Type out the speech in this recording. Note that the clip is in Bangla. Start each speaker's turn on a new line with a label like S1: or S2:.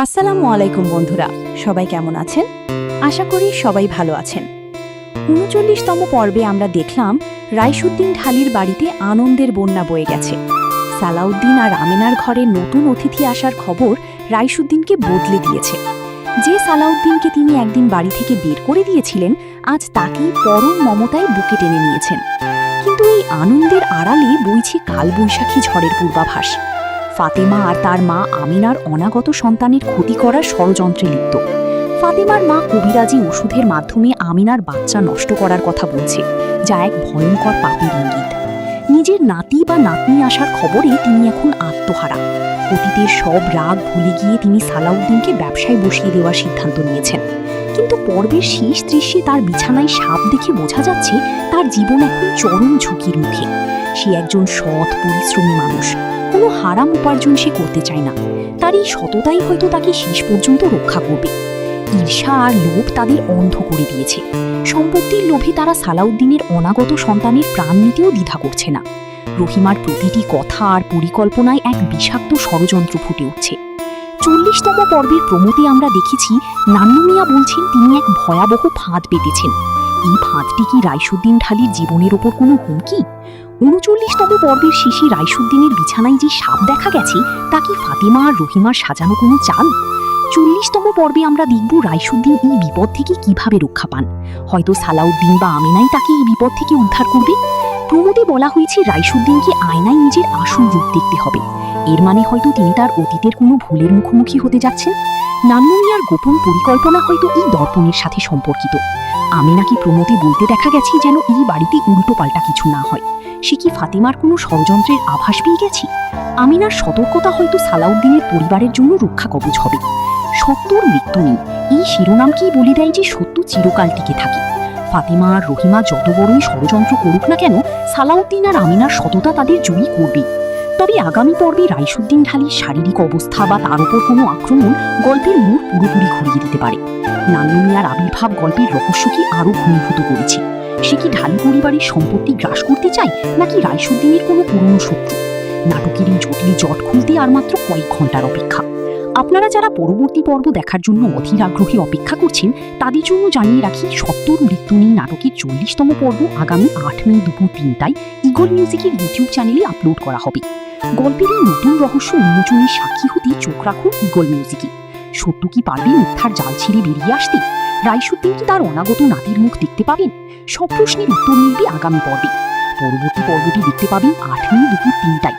S1: আসসালামু আলাইকুম বন্ধুরা, সবাই কেমন আছেন? আশা করি সবাই ভালো আছেন। ৩৯তম পর্বে আমরা দেখলাম রাইসুদ্দিন ঢালির বাড়িতে আনন্দের বন্যা বয়ে গেছে। সালাউদ্দিন আর আমিনার ঘরে নতুন অতিথি আসার খবর রাইসুদ্দিনকে বদলে দিয়েছে। যে সালাউদ্দিনকে তিনি একদিন বাড়ি থেকে বের করে দিয়েছিলেন, আজ তাকেই পরম মমতায় বুকে টেনে নিয়েছেন। কিন্তু এই আনন্দের আড়ালে বইছে কালবৈশাখী ঝড়ের পূর্বাভাস। ফাতেমা আর তার মা আমিনার অনাগত সন্তানের ক্ষতি করার ষড়যন্ত্রে লিপ্ত। ফাতেমার মা কবিরাজি ওষুধের মাধ্যমে আমিনার বাচ্চা নষ্ট করার কথা বলছে, যা এক ভয়ঙ্কর পাপের ইঙ্গিত। নিজের নাতি বা নাতনি আসার খবরে তিনি এখন আত্মহারা। অতীতের সব রাগ ভুলে গিয়ে তিনি সালাউদ্দিনকে ব্যবসায় বসিয়ে দেওয়ার সিদ্ধান্ত নিয়েছেন। কিন্তু পর্বের শেষ দৃশ্যে তার বিছানায় সাপ দেখে বোঝা যাচ্ছে তার জীবন এখন চরম ঝুঁকির মুখে। সে একজন সৎ পরিশ্রমী মানুষ, কোনো হারাম উপার্জন সে করতে চায় না। তার এই সততাই হয়তো তাকে শেষ পর্যন্ত রক্ষা করবে। ঈর্ষা আর লোভ তাদের অন্ধ করে দিয়েছে। সম্পত্তির লোভে তারা সালাউদ্দিনের অনাগত সন্তানের প্রাণ নিতেও দ্বিধা করছে না। রহিমার প্রতিটি কথা আর পরিকল্পনায় এক বিষাক্ত ষড়যন্ত্র ফুটে উঠছে। ৪০তম পর্বের প্রমোতে আমরা দেখেছি নান্নু মিয়া বলছেন তিনি এক ভয়াবহ ফাঁদ পেতেছেন। এই ফাঁদটি কি রাইসুদ্দিন ঢালির জীবনের ওপর কোনো হুমকি? ৩৯তম পর্বের শেষে রাইসুদ্দিনের বিছানায় যে সাপ দেখা গেছে, তা কি ফাতেমা আর রহিমার সাজানো কোনো চাল? ৪০তম পর্বে আমরা দেখব রাইসুদ্দিন এই বিপদ থেকে কিভাবে রক্ষা পান। হয়তো সালাউদ্দিন বা আমিনাই তাকে এই বিপদ থেকে উদ্ধার করবে। প্রমোদে বলা হয়েছে রাইসুদ্দিনকে আয়নায় নিজের আসল রূপ দেখতে হবে। এর মানে হয়তো তিনি তার অতীতের কোনো ভুলের মুখোমুখি হতে যাচ্ছেন। নান্নু মিয়ার গোপন পরিকল্পনা হয়তো এই দর্পণের সাথে সম্পর্কিত। আমিনাকে প্রমোদে বলতে দেখা গেছে যেন এই বাড়িতে উল্টো পাল্টা কিছু না হয়। সে কি ফাতেমার কোনো ষড়যন্ত্রের আভাস পেয়ে গেছে? আমিনার সতর্কতা হয়তো সালাউদ্দিনের পরিবারের জন্য রক্ষা কবচ হবে। সত্যর মৃত্যু নেই, এই শিরোনামকেই বলে দেয় যে সত্য চিরকাল টিকে থাকে। ফাতেমা আর রহিমা যত বড়ই ষড়যন্ত্র করুক না কেন, সালাউদ্দিন আর আমিনার সততা তাদের জয়ী করবে। তবে আগামী পর্বে রাইসুদ্দিন ঢালির শারীরিক অবস্থা বা তার উপর কোনো আক্রমণ গল্পের মোড় পুরোপুরি ঘুরিয়ে দিতে পারে। নান্নু মিয়ার আবির্ভাব গল্পের রহস্যকে আরও ঘনীভূত করেছে। সে কি ঢালি পরিবারের সম্পত্তি গ্রাস করতে চায়, নাকি রাইসুদ্দিনের কোনো পুরনো শত্রু? নাটকের এই জটিল জট খুলতে আর মাত্র কয়েক ঘন্টার অপেক্ষা। আপনারা যারা পরবর্তী পর্ব দেখার জন্য অধীর আগ্রহে অপেক্ষা করছেন, তাদের জন্য জানিয়ে রাখি সত্যর মৃত্যু নেই নাটকের ৪০তম পর্ব আগামী ৮ মে দুপুর ৩টায় ঈগল মিউজিকের ইউটিউব চ্যানেলে আপলোড করা হবে। গল্পের এই নতুন রহস্য উন্মোচনের সাক্ষী হতে চোখ রাখুন ঈগল মিউজিকে। সত্য কি পারবে মিথ্যার জাল ছিঁড়ে বেরিয়ে আসতে? রাইসুদ্দিন কি তার অনাগত নাতির মুখ দেখতে পাবেন? সব প্রশ্নের উত্তর মিলবে আগামী পর্বে। পরবর্তী পর্বটি দেখতে পাবেন ৮ মে দুপুর ৩টায়।